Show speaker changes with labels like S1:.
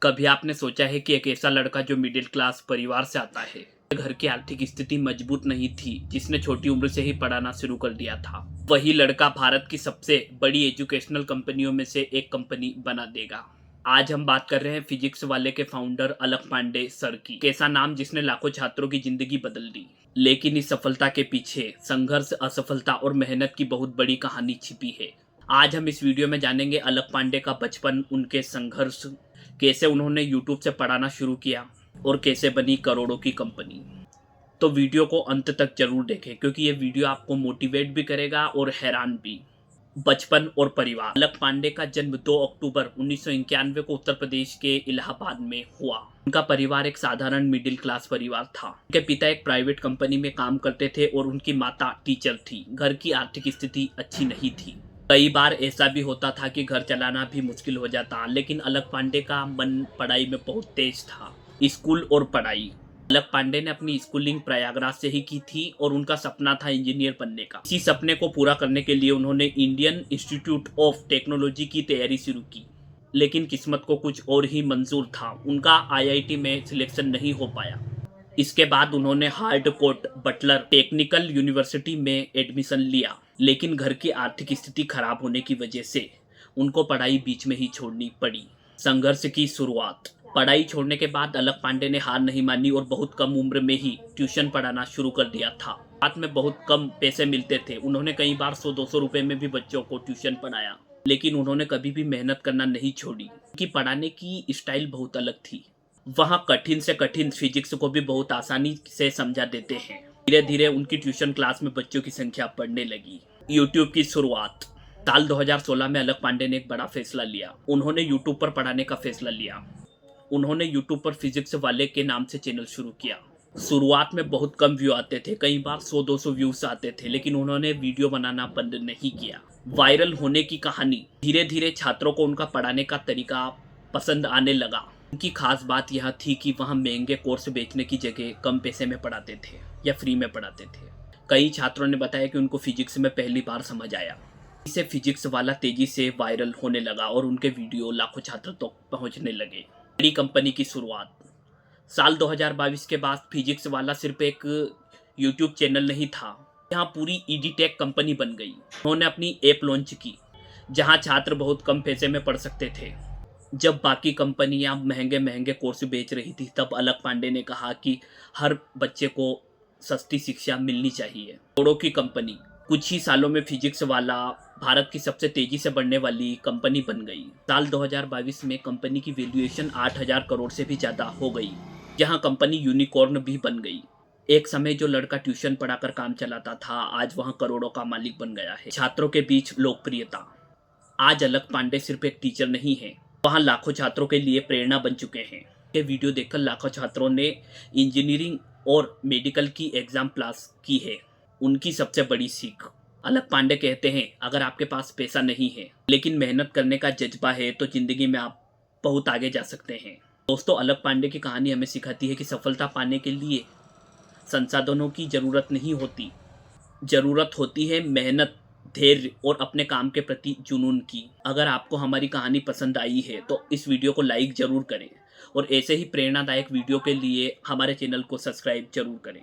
S1: कभी आपने सोचा है कि एक ऐसा लड़का जो मिडिल क्लास परिवार से आता है, घर की आर्थिक स्थिति मजबूत नहीं थी, जिसने छोटी उम्र से ही पढ़ाना शुरू कर दिया था, वही लड़का भारत की सबसे बड़ी एजुकेशनल कंपनियों में से एक कंपनी बना देगा। आज हम बात कर रहे हैं फिजिक्स वाले के फाउंडर अलक पांडे सर की। कैसा नाम जिसने लाखों छात्रों की जिंदगी बदल दी। लेकिन इस सफलता के पीछे संघर्ष, असफलता और मेहनत की बहुत बड़ी कहानी छिपी है। आज हम इस वीडियो में जानेंगे अलक पांडे का बचपन, उनके संघर्ष, कैसे उन्होंने यूट्यूब से पढ़ाना शुरू किया और कैसे बनी करोड़ों की कंपनी। तो वीडियो को अंत तक जरूर देखें, क्योंकि ये वीडियो आपको मोटिवेट भी करेगा और हैरान भी। बचपन और परिवार। अलक पांडे का जन्म 2 अक्टूबर 1991 को उत्तर प्रदेश के इलाहाबाद में हुआ। उनका परिवार एक साधारण मिडिल क्लास परिवार था। उनके पिता एक प्राइवेट कंपनी में काम करते थे और उनकी माता टीचर थी। घर की आर्थिक स्थिति अच्छी नहीं थी। कई बार ऐसा भी होता था कि घर चलाना भी मुश्किल हो जाता, लेकिन अलक पांडे का मन पढ़ाई में बहुत तेज था। स्कूल और पढ़ाई। अलक पांडे ने अपनी स्कूलिंग प्रयागराज से ही की थी और उनका सपना था इंजीनियर बनने का। इसी सपने को पूरा करने के लिए उन्होंने इंडियन इंस्टीट्यूट ऑफ टेक्नोलॉजी की तैयारी शुरू की, लेकिन किस्मत को कुछ और ही मंजूर था। उनका आईआईटी में सिलेक्शन नहीं हो पाया। इसके बाद उन्होंने हार्डकोट बटलर टेक्निकल यूनिवर्सिटी में एडमिशन लिया, लेकिन घर की आर्थिक स्थिति खराब होने की वजह से उनको पढ़ाई बीच में ही छोड़नी पड़ी। संघर्ष की शुरुआत। पढ़ाई छोड़ने के बाद अलक पांडे ने हार नहीं मानी और बहुत कम उम्र में ही ट्यूशन पढ़ाना शुरू कर दिया था। रात में बहुत कम पैसे मिलते थे। उन्होंने कई बार 100-200 रुपए में भी बच्चों को ट्यूशन पढ़ाया, लेकिन उन्होंने कभी भी मेहनत करना नहीं छोड़ी। उनकी पढ़ाने की स्टाइल बहुत अलग थी। वहाँ कठिन से कठिन फिजिक्स को भी बहुत आसानी से समझा देते हैं। धीरे धीरे उनकी ट्यूशन क्लास में बच्चों की संख्या बढ़ने लगी। यूट्यूब की शुरुआत। साल 2016 में अलक पांडे ने एक बड़ा फैसला लिया। उन्होंने यूट्यूब पर पढ़ाने का फैसला लिया। उन्होंने यूट्यूब पर फिजिक्स वाले के नाम से चैनल शुरू किया। शुरुआत में बहुत कम व्यू आते थे, कई बार 100-200 व्यूज आते थे, लेकिन उन्होंने वीडियो बनाना बंद नहीं किया। वायरल होने की कहानी। धीरे धीरे छात्रों को उनका पढ़ाने का तरीका पसंद आने लगा। उनकी खास बात यह थी कि वह महंगे कोर्स बेचने की जगह कम पैसे में पढ़ाते थे या फ्री में पढ़ाते थे। कई छात्रों ने बताया कि उनको फिजिक्स में पहली बार समझ आया। इसे फिजिक्स वाला तेजी से वायरल होने लगा और उनके वीडियो लाखों छात्रों तक पहुंचने लगे। बड़ी कंपनी की शुरुआत। साल 2022 के बाद फिजिक्स वाला सिर्फ एक यूट्यूब चैनल नहीं था, यहाँ पूरी ईडीटेक कंपनी बन गई। उन्होंने अपनी ऐप लॉन्च की, जहाँ छात्र बहुत कम पैसे में पढ़ सकते थे। जब बाकी कंपनियां महंगे महंगे कोर्स बेच रही थी, तब अलक पांडे ने कहा कि हर बच्चे को सस्ती शिक्षा मिलनी चाहिए। करोड़ों की कंपनी। कुछ ही सालों में फिजिक्स वाला भारत की सबसे तेजी से बढ़ने वाली कंपनी बन गई। साल 2022 में कंपनी की वैल्यूएशन 8,000 करोड़ से भी ज्यादा हो गई, जहां कंपनी यूनिकॉर्न भी बन गई। एक समय जो लड़का ट्यूशन पढ़ाकर काम चलाता था, आज वहां करोड़ों का मालिक बन गया है। छात्रों के बीच लोकप्रियता। आज अलक पांडे सिर्फ एक टीचर नहीं है, वहां लाखों छात्रों के लिए प्रेरणा बन चुके हैं। ये वीडियो देखकर लाखों छात्रों ने इंजीनियरिंग और मेडिकल की एग्जाम पास की है। उनकी सबसे बड़ी सीख। अलक पांडे कहते हैं, अगर आपके पास पैसा नहीं है लेकिन मेहनत करने का जज्बा है, तो जिंदगी में आप बहुत आगे जा सकते हैं। दोस्तों, अलक पांडे की कहानी हमें सिखाती है कि सफलता पाने के लिए संसाधनों की जरूरत नहीं होती, जरूरत होती है मेहनत, धैर्य और अपने काम के प्रति जुनून की। अगर आपको हमारी कहानी पसंद आई है तो इस वीडियो को लाइक जरूर करें और ऐसे ही प्रेरणादायक वीडियो के लिए हमारे चैनल को सब्सक्राइब जरूर करें।